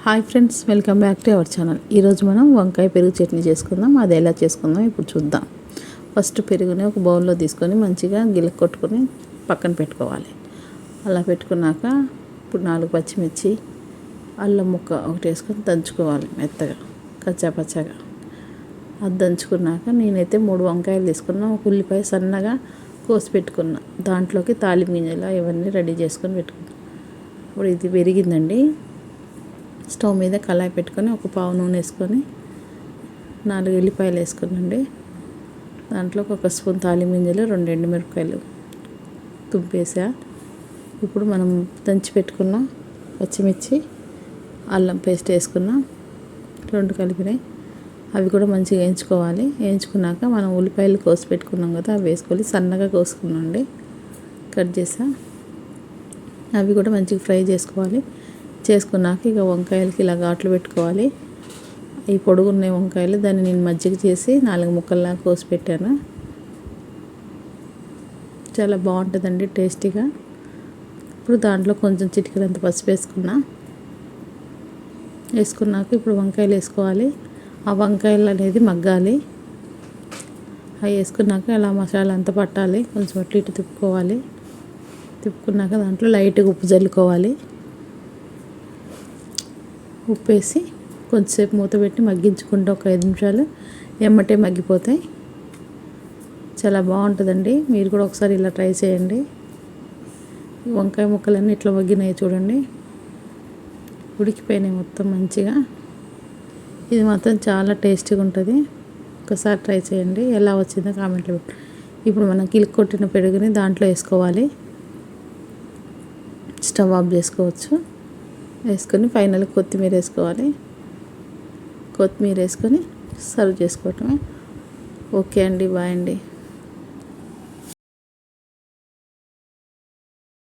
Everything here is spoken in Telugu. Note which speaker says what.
Speaker 1: Hi friends, welcome back to our channel. ఈరోజు మనం వంకాయ పెరుగు చట్నీ చేసుకుందాం. అది ఎలా చేసుకుందాం ఇప్పుడు చూద్దాం. ఫస్ట్ పెరుగుని ఒక బౌల్లో తీసుకొని మంచిగా గిల్ల కొట్టుకొని పక్కన పెట్టుకోవాలి. అలా పెట్టుకున్నాక ఇప్పుడు 4 పచ్చిమిర్చి, అల్లం ముక్క ఒకటి వేసుకొని దంచుకోవాలి మెత్తగా, కచ్చాపచ్చాగా. అది దంచుకున్నాక నేనైతే 3 వంకాయలు తీసుకున్నా, ఒక ఉల్లిపాయ సన్నగా కోసి పెట్టుకున్నా. దాంట్లోకి తాలింపు గింజలు ఇవన్నీ రెడీ చేసుకొని పెట్టుకున్నా. ఇప్పుడు ఇది పెరిగిందండి. స్టవ్ మీద కళాయి పెట్టుకొని ఒక పావు నూనె వేసుకొని 4 ఎల్లిపాయలు వేసుకునండి. దాంట్లోకి ఒక స్పూన్ తాలింపు గింజలు, 2 ఎండుమిరపకాయలు తుంపేసా. ఇప్పుడు మనం దంచి పెట్టుకున్న పచ్చిమిర్చి, అల్లం పేస్ట్ వేసుకున్నాం, 2 కలిపినాయి. అవి కూడా మంచిగా వేయించుకోవాలి. వేయించుకున్నాక మనం ఉల్లిపాయలు కోసి పెట్టుకున్నాం కదా, అవి వేసుకొని సన్నగా కోసుకున్నాండి, కట్ చేసా. అవి కూడా మంచిగా ఫ్రై చేసుకోవాలి. చేసుకున్నాక ఇక వంకాయలకి ఇలా ఘాట్లు పెట్టుకోవాలి. ఈ పొడుగున్న వంకాయలు, దాన్ని నేను మజ్జిగ చేసి 4 ముక్కల్లా కోసి పెట్టాను. చాలా బాగుంటుందండి టేస్టీగా. ఇప్పుడు దాంట్లో కొంచెం చిటికెడంత పసుపు వేసుకున్నాక ఇప్పుడు వంకాయలు వేసుకోవాలి. ఆ వంకాయలు అనేది మగ్గాలి. అవి వేసుకున్నాక అలా మసాలా అంతా పట్టాలి. కొంచెం అటు ఇటు తిప్పుకోవాలి. తిప్పుకున్నాక దాంట్లో లైట్గా ఉప్పు జల్లుకోవాలి. ఉప్పు వేసి కొంచెంసేపు మూత పెట్టి మగ్గించుకుంటే ఒక 5 నిమిషాలు ఎమ్మటే మగ్గిపోతాయి. చాలా బాగుంటుందండి. మీరు కూడా ఒకసారి ఇలా ట్రై చేయండి. వంకాయ ముక్కలన్నీ ఇట్లా మగ్గినాయి చూడండి, ఉడికిపోయినాయి మొత్తం మంచిగా. ఇది మాత్రం చాలా టేస్టీగా ఉంటుంది. ఒకసారి ట్రై చేయండి. ఎలా వచ్చిందో కామెంట్లో పెట్టండి. ఇప్పుడు మనం కిలుక్కొట్టిన పెరుగుని దాంట్లో వేసుకోవాలి. స్టవ్ ఆఫ్ చేసుకోవచ్చు. వేసుకొని ఫైనల్ కొత్తిమీర వేసుకోవాలి. కొత్తిమీర వేసుకొని సర్వ్ చేసుకోవటమే. ఓకే అండి, బాయ్ అండి.